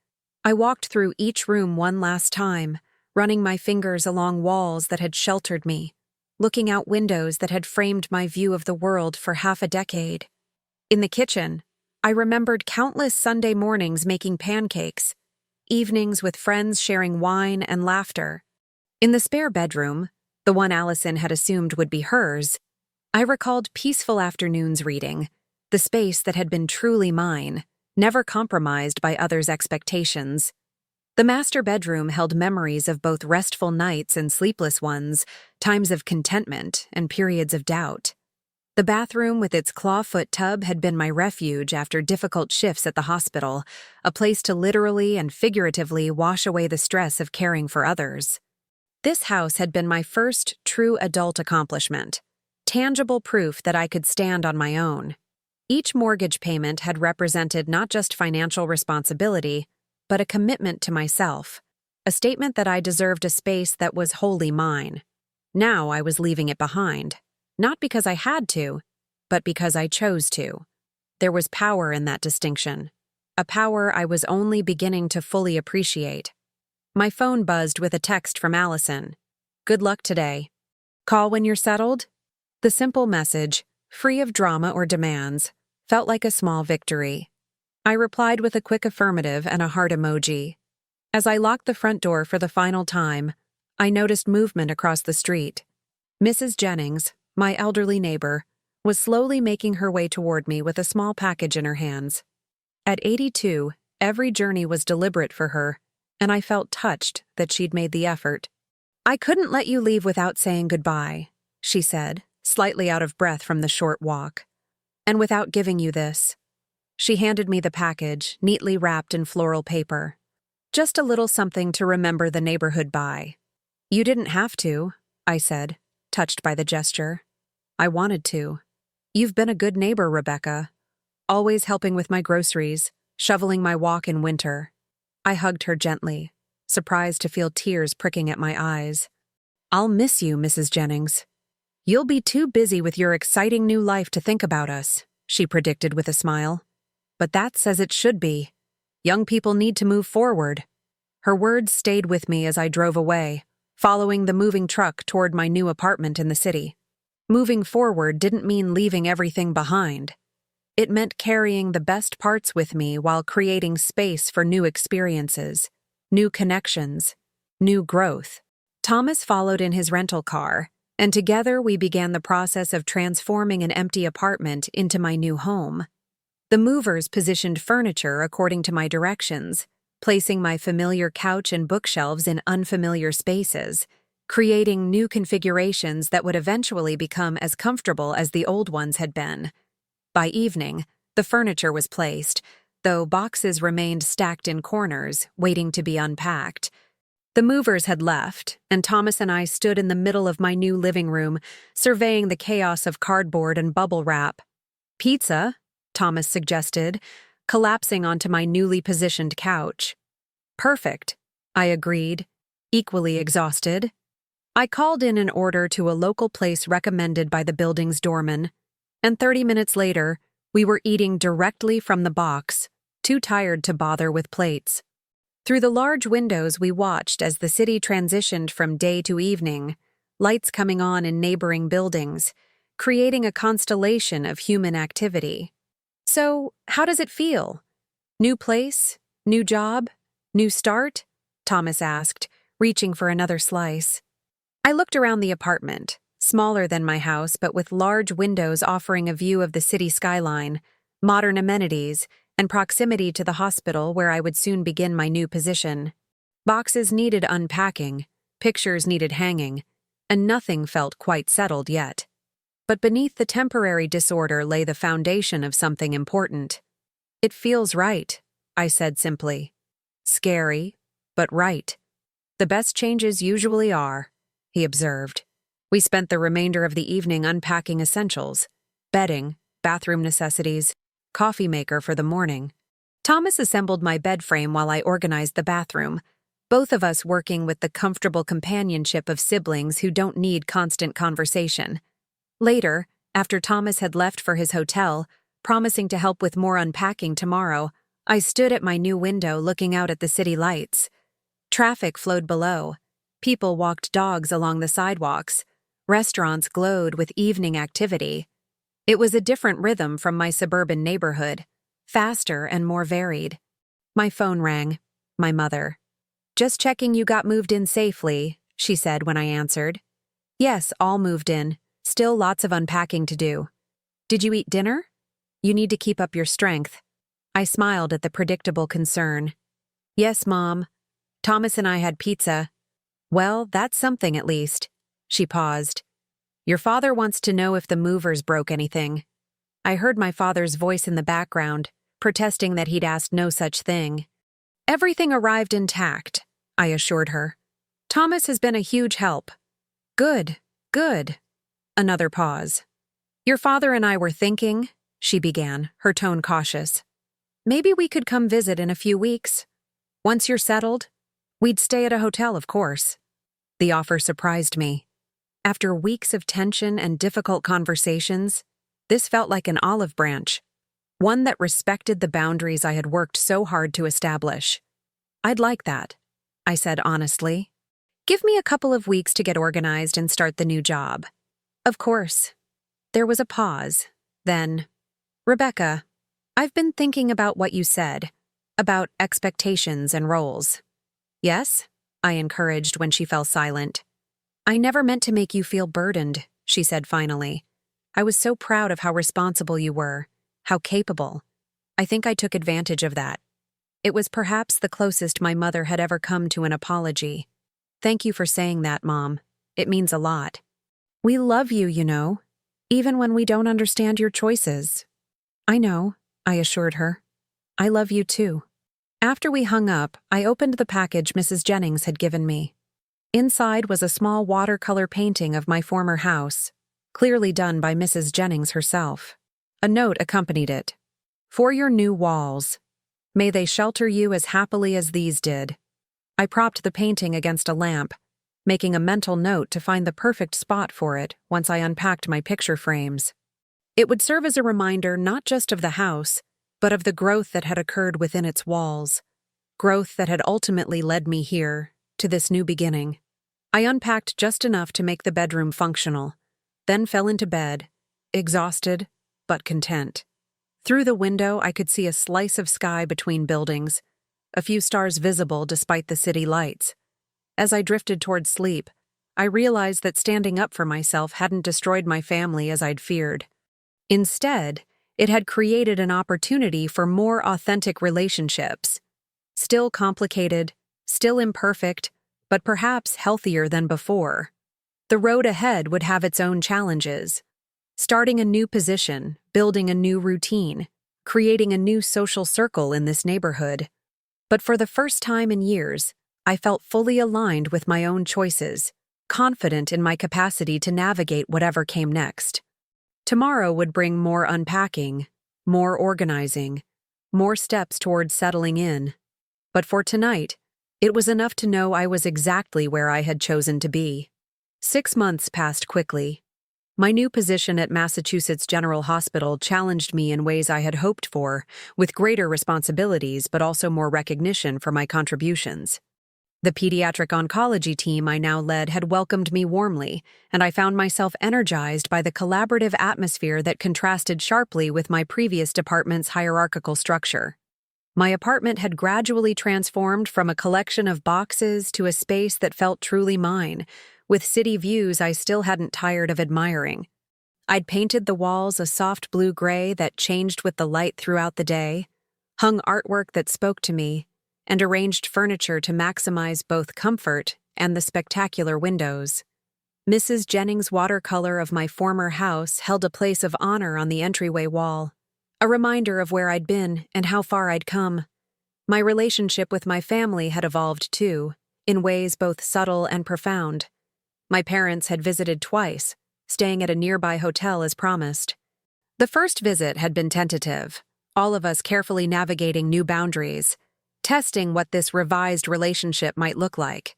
I walked through each room one last time, running my fingers along walls that had sheltered me, looking out windows that had framed my view of the world for half a decade. In the kitchen, I remembered countless Sunday mornings making pancakes, evenings with friends sharing wine and laughter. In the spare bedroom, the one Allison had assumed would be hers, I recalled peaceful afternoons reading, the space that had been truly mine, never compromised by others' expectations. The master bedroom held memories of both restful nights and sleepless ones, times of contentment and periods of doubt. The bathroom with its clawfoot tub had been my refuge after difficult shifts at the hospital, a place to literally and figuratively wash away the stress of caring for others. This house had been my first true adult accomplishment, tangible proof that I could stand on my own. Each mortgage payment had represented not just financial responsibility, but a commitment to myself, a statement that I deserved a space that was wholly mine. Now I was leaving it behind, not because I had to, but because I chose to. There was power in that distinction, a power I was only beginning to fully appreciate. My phone buzzed with a text from Allison. "Good luck today. Call when you're settled?" The simple message, free of drama or demands, felt like a small victory. I replied with a quick affirmative and a heart emoji. As I locked the front door for the final time, I noticed movement across the street. Mrs. Jennings, my elderly neighbor, was slowly making her way toward me with a small package in her hands. At 82, every journey was deliberate for her, and I felt touched that she'd made the effort. "I couldn't let you leave without saying goodbye," she said, slightly out of breath from the short walk. "And without giving you this." She handed me the package, neatly wrapped in floral paper. "Just a little something to remember the neighborhood by." "You didn't have to," I said, touched by the gesture. "I wanted to. You've been a good neighbor, Rebecca. Always helping with my groceries, shoveling my walk in winter." I hugged her gently, surprised to feel tears pricking at my eyes. "I'll miss you, Mrs. Jennings." "You'll be too busy with your exciting new life to think about us," she predicted with a smile. "But that's as it should be. Young people need to move forward." Her words stayed with me as I drove away, following the moving truck toward my new apartment in the city. Moving forward didn't mean leaving everything behind. It meant carrying the best parts with me while creating space for new experiences, new connections, new growth. Thomas followed in his rental car, and together we began the process of transforming an empty apartment into my new home. The movers positioned furniture according to my directions, placing my familiar couch and bookshelves in unfamiliar spaces, creating new configurations that would eventually become as comfortable as the old ones had been. By evening, the furniture was placed, though boxes remained stacked in corners, waiting to be unpacked. The movers had left, and Thomas and I stood in the middle of my new living room, surveying the chaos of cardboard and bubble wrap. "Pizza?" Thomas suggested, collapsing onto my newly positioned couch. "Perfect," I agreed, equally exhausted. I called in an order to a local place recommended by the building's doorman, and 30 minutes later, we were eating directly from the box, too tired to bother with plates. Through the large windows we watched as the city transitioned from day to evening, lights coming on in neighboring buildings, creating a constellation of human activity. "So, how does it feel? New place? New job? New start?" Thomas asked, reaching for another slice. I looked around the apartment, smaller than my house but with large windows offering a view of the city skyline, modern amenities, and proximity to the hospital where I would soon begin my new position. Boxes needed unpacking, pictures needed hanging, and nothing felt quite settled yet. But beneath the temporary disorder lay the foundation of something important. "It feels right," I said simply. "Scary, but right. The best changes usually are," he observed. We spent the remainder of the evening unpacking essentials, bedding, bathroom necessities, coffee maker for the morning. Thomas assembled my bed frame while I organized the bathroom, both of us working with the comfortable companionship of siblings who don't need constant conversation. Later, after Thomas had left for his hotel, promising to help with more unpacking tomorrow, I stood at my new window looking out at the city lights. Traffic flowed below. People walked dogs along the sidewalks. Restaurants glowed with evening activity. It was a different rhythm from my suburban neighborhood, faster and more varied. My phone rang. my mother. Just checking you got moved in safely, she said when I answered. Yes, all moved in. Still lots of unpacking to do. Did you eat dinner? You need to keep up your strength. I smiled at the predictable concern. Yes, Mom. Thomas and I had pizza. Well, that's something at least. She paused. Your father wants to know if the movers broke anything. I heard my father's voice in the background, protesting that he'd asked no such thing. Everything arrived intact, I assured her. Thomas has been a huge help. Good, good. Another pause. Your father and I were thinking, she began, her tone cautious. Maybe we could come visit in a few weeks. Once you're settled, we'd stay at a hotel, of course. The offer surprised me. After weeks of tension and difficult conversations, this felt like an olive branch, one that respected the boundaries I had worked so hard to establish. I'd like that, I said honestly. Give me a couple of weeks to get organized and start the new job. Of course. There was a pause. Then, Rebecca, I've been thinking about what you said, about expectations and roles. Yes? I encouraged when she fell silent. I never meant to make you feel burdened, she said finally. I was so proud of how responsible you were, how capable. I think I took advantage of that. It was perhaps the closest my mother had ever come to an apology. Thank you for saying that, Mom. It means a lot. We love you, you know, even when we don't understand your choices. I know, I assured her. I love you too. After we hung up, I opened the package Mrs. Jennings had given me. Inside was a small watercolor painting of my former house, clearly done by Mrs. Jennings herself. A note accompanied it. For your new walls. May they shelter you as happily as these did. I propped the painting against a lamp, making a mental note to find the perfect spot for it once I unpacked my picture frames. It would serve as a reminder not just of the house, but of the growth that had occurred within its walls. Growth that had ultimately led me here, to this new beginning. I unpacked just enough to make the bedroom functional, then fell into bed, exhausted but content. Through the window, I could see a slice of sky between buildings, a few stars visible despite the city lights. As I drifted toward sleep, I realized that standing up for myself hadn't destroyed my family as I'd feared. Instead, it had created an opportunity for more authentic relationships. Still complicated, still imperfect, but perhaps healthier than before. The road ahead would have its own challenges. Starting a new position, building a new routine, creating a new social circle in this neighborhood. But for the first time in years, I felt fully aligned with my own choices, confident in my capacity to navigate whatever came next. Tomorrow would bring more unpacking, more organizing, more steps towards settling in. But for tonight, it was enough to know I was exactly where I had chosen to be. 6 months passed quickly. My new position at Massachusetts General Hospital challenged me in ways I had hoped for, with greater responsibilities but also more recognition for my contributions. The pediatric oncology team I now led had welcomed me warmly, and I found myself energized by the collaborative atmosphere that contrasted sharply with my previous department's hierarchical structure. My apartment had gradually transformed from a collection of boxes to a space that felt truly mine, with city views I still hadn't tired of admiring. I'd painted the walls a soft blue-gray that changed with the light throughout the day, hung artwork that spoke to me, and arranged furniture to maximize both comfort and the spectacular windows. Mrs. Jennings' watercolor of my former house held a place of honor on the entryway wall, a reminder of where I'd been and how far I'd come. My relationship with my family had evolved too, in ways both subtle and profound. My parents had visited twice, staying at a nearby hotel as promised. The first visit had been tentative, all of us carefully navigating new boundaries, testing what this revised relationship might look like.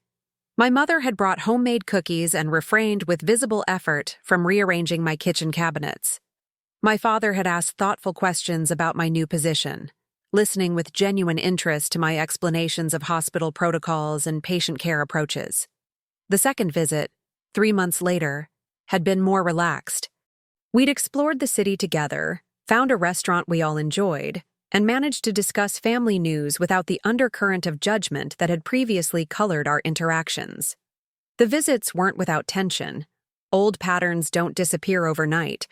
My mother had brought homemade cookies and refrained with visible effort from rearranging my kitchen cabinets. My father had asked thoughtful questions about my new position, listening with genuine interest to my explanations of hospital protocols and patient care approaches. The second visit, 3 months later, had been more relaxed. We'd explored the city together, found a restaurant we all enjoyed, and managed to discuss family news without the undercurrent of judgment that had previously colored our interactions. The visits weren't without tension. Old patterns don't disappear overnight,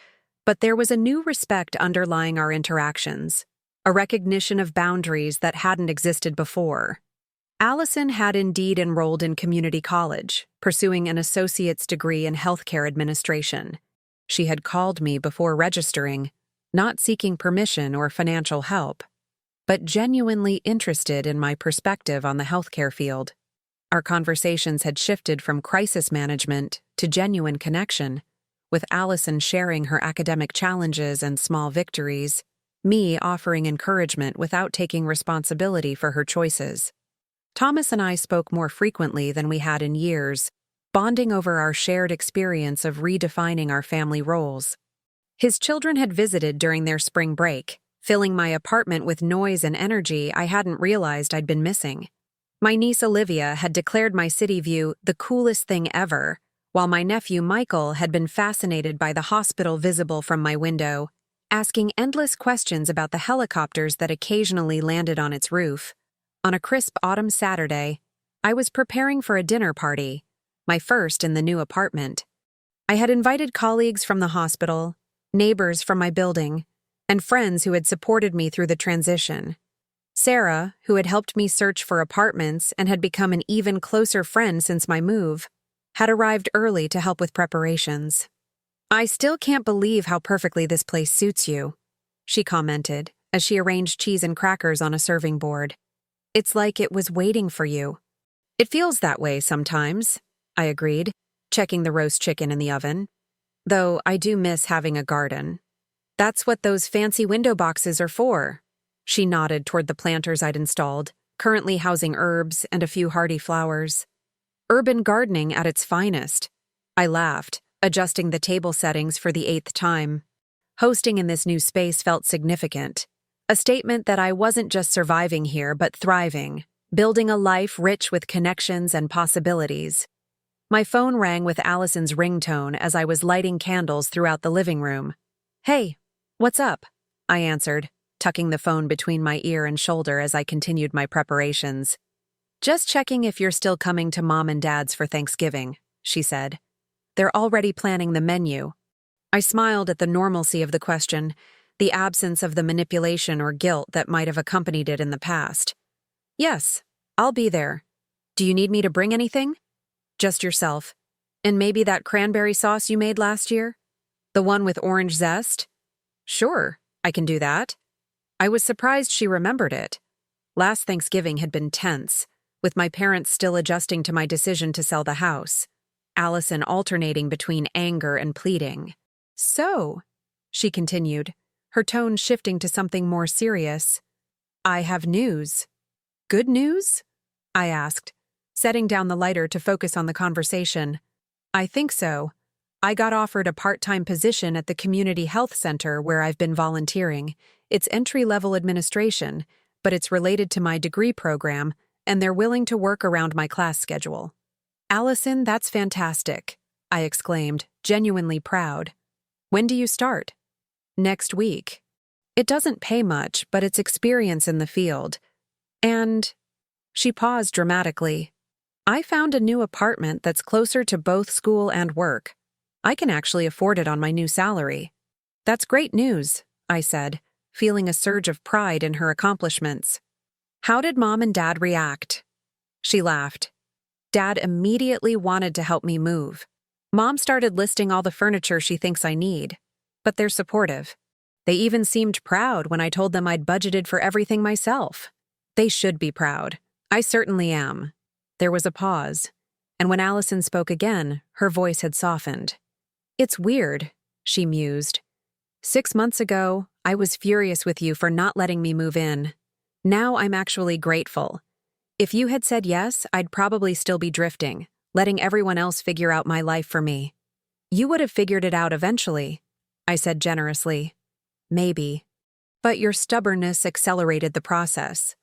but there was a new respect underlying our interactions, a recognition of boundaries that hadn't existed before. Allison had indeed enrolled in community college, pursuing an associate's degree in healthcare administration. She had called me before registering, not seeking permission or financial help, but genuinely interested in my perspective on the healthcare field. Our conversations had shifted from crisis management to genuine connection, with Allison sharing her academic challenges and small victories, me offering encouragement without taking responsibility for her choices. Thomas and I spoke more frequently than we had in years, bonding over our shared experience of redefining our family roles. His children had visited during their spring break, filling my apartment with noise and energy I hadn't realized I'd been missing. My niece Olivia had declared my city view the coolest thing ever, while my nephew Michael had been fascinated by the hospital visible from my window, asking endless questions about the helicopters that occasionally landed on its roof. On a crisp autumn Saturday, I was preparing for a dinner party, my first in the new apartment. I had invited colleagues from the hospital, neighbors from my building, and friends who had supported me through the transition. Sarah, who had helped me search for apartments and had become an even closer friend since my move, had arrived early to help with preparations. "I still can't believe how perfectly this place suits you," she commented as she arranged cheese and crackers on a serving board. "It's like it was waiting for you." "It feels that way sometimes," I agreed, checking the roast chicken in the oven. "Though I do miss having a garden." "That's what those fancy window boxes are for." She nodded toward the planters I'd installed, currently housing herbs and a few hardy flowers. Urban gardening at its finest. I laughed, adjusting the table settings for the 8th time. Hosting in this new space felt significant. A statement that I wasn't just surviving here but thriving, building a life rich with connections and possibilities. My phone rang with Allison's ringtone as I was lighting candles throughout the living room. "Hey, what's up?" I answered, tucking the phone between my ear and shoulder as I continued my preparations. "Just checking if you're still coming to Mom and Dad's for Thanksgiving," she said. "They're already planning the menu." I smiled at the normalcy of the question, the absence of the manipulation or guilt that might have accompanied it in the past. "Yes, I'll be there. Do you need me to bring anything?" "Just yourself. And maybe that cranberry sauce you made last year? The one with orange zest?" "Sure, I can do that." I was surprised she remembered it. Last Thanksgiving had been tense, with my parents still adjusting to my decision to sell the house, Allison alternating between anger and pleading. "So," she continued, her tone shifting to something more serious, "I have news." "Good news?" I asked, setting down the lighter to focus on the conversation. "I think so. I got offered a part-time position at the community health center where I've been volunteering. It's entry-level administration, but it's related to my degree program, and they're willing to work around my class schedule." "Allison, that's fantastic," I exclaimed, genuinely proud. "When do you start?" "Next week. It doesn't pay much, but it's experience in the field. And..." She paused dramatically. "I found a new apartment that's closer to both school and work. I can actually afford it on my new salary." "That's great news," I said, feeling a surge of pride in her accomplishments. "How did Mom and Dad react?" She laughed. "Dad immediately wanted to help me move. Mom started listing all the furniture she thinks I need, but they're supportive. They even seemed proud when I told them I'd budgeted for everything myself. They should be proud. I certainly am." There was a pause, and when Allison spoke again, her voice had softened. "It's weird," she mused. 6 months ago, I was furious with you for not letting me move in. Now I'm actually grateful. If you had said yes, I'd probably still be drifting, letting everyone else figure out my life for me. You would have figured it out eventually," I said generously. "Maybe. But your stubbornness accelerated the process."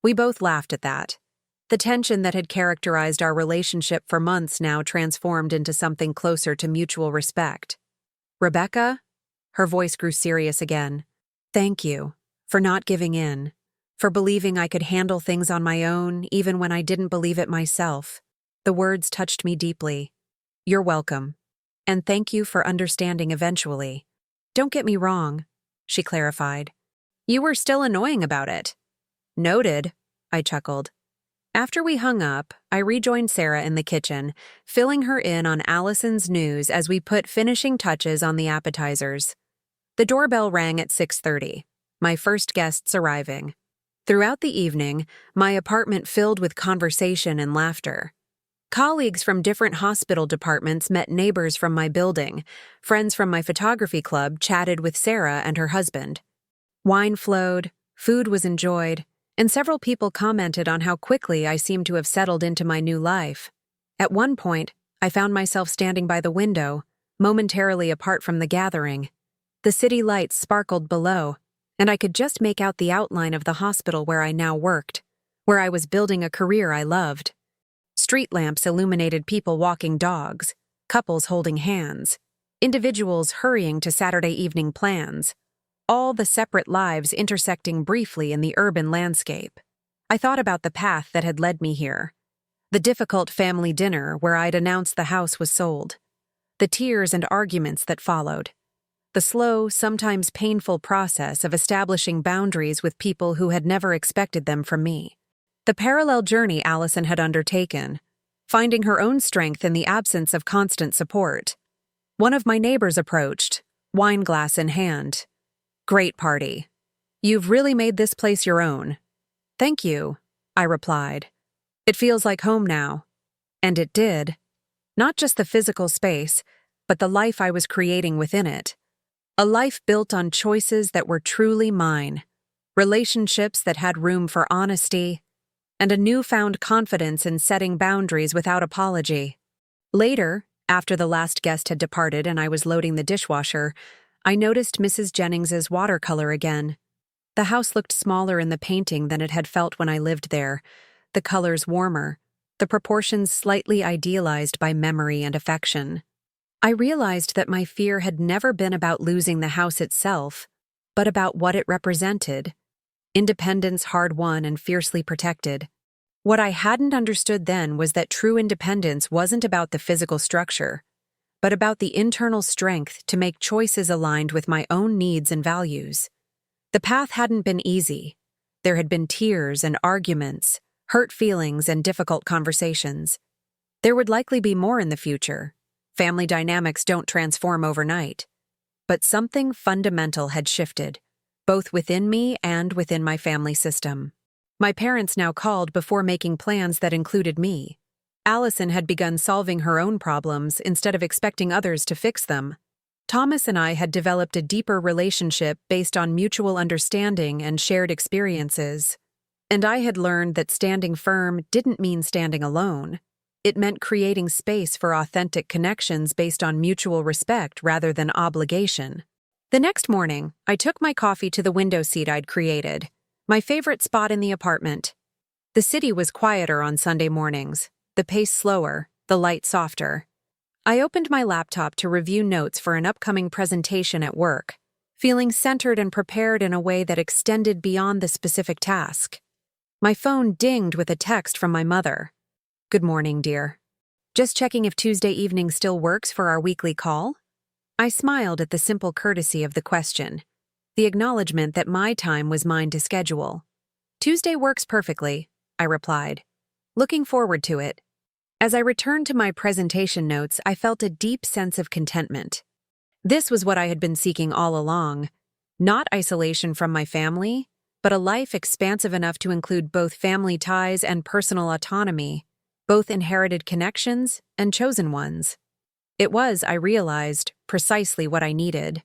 We both laughed at that. The tension that had characterized our relationship for months now transformed into something closer to mutual respect. "Rebecca?" Her voice grew serious again. "Thank you. for not giving in, for believing I could handle things on my own even when I didn't believe it myself. The words touched me deeply. You're welcome. And thank you for understanding eventually. Don't get me wrong, she clarified. You were still annoying about it. Noted, I chuckled. After we hung up, I rejoined Sarah in the kitchen, filling her in on Allison's news as we put finishing touches on the appetizers. The doorbell rang at 6:30, my first guests arriving. Throughout the evening, my apartment filled with conversation and laughter. Colleagues from different hospital departments met neighbors from my building. Friends from my photography club chatted with Sarah and her husband. Wine flowed, food was enjoyed, and several people commented on how quickly I seemed to have settled into my new life. At one point, I found myself standing by the window, momentarily apart from the gathering. The city lights sparkled below, and I could just make out the outline of the hospital where I now worked, where I was building a career I loved. Street lamps illuminated people walking dogs, couples holding hands, individuals hurrying to Saturday evening plans, all the separate lives intersecting briefly in the urban landscape. I thought about the path that had led me here. The difficult family dinner where I'd announced the house was sold. The tears and arguments that followed. The slow, sometimes painful process of establishing boundaries with people who had never expected them from me. The parallel journey Allison had undertaken, finding her own strength in the absence of constant support. One of my neighbors approached, wine glass in hand. Great party. You've really made this place your own. Thank you, I replied. It feels like home now. And it did. Not just the physical space, but the life I was creating within it. A life built on choices that were truly mine, relationships that had room for honesty, and a newfound confidence in setting boundaries without apology. Later, after the last guest had departed and I was loading the dishwasher, I noticed Mrs. Jennings's watercolor again. The house looked smaller in the painting than it had felt when I lived there, the colors warmer, the proportions slightly idealized by memory and affection. I realized that my fear had never been about losing the house itself, but about what it represented. Independence hard-won and fiercely protected. What I hadn't understood then was that true independence wasn't about the physical structure, but about the internal strength to make choices aligned with my own needs and values. The path hadn't been easy. There had been tears and arguments, hurt feelings and difficult conversations. There would likely be more in the future. Family dynamics don't transform overnight. But something fundamental had shifted, both within me and within my family system. My parents now called before making plans that included me. Allison had begun solving her own problems instead of expecting others to fix them. Thomas and I had developed a deeper relationship based on mutual understanding and shared experiences. And I had learned that standing firm didn't mean standing alone. It meant creating space for authentic connections based on mutual respect rather than obligation. The next morning, I took my coffee to the window seat I'd created, my favorite spot in the apartment. The city was quieter on Sunday mornings, the pace slower, the light softer. I opened my laptop to review notes for an upcoming presentation at work, feeling centered and prepared in a way that extended beyond the specific task. My phone dinged with a text from my mother. Good morning, dear. Just checking if Tuesday evening still works for our weekly call? I smiled at the simple courtesy of the question, the acknowledgement that my time was mine to schedule. Tuesday works perfectly, I replied, looking forward to it. As I returned to my presentation notes, I felt a deep sense of contentment. This was what I had been seeking all along, not isolation from my family, but a life expansive enough to include both family ties and personal autonomy, both inherited connections and chosen ones. It was, I realized, precisely what I needed.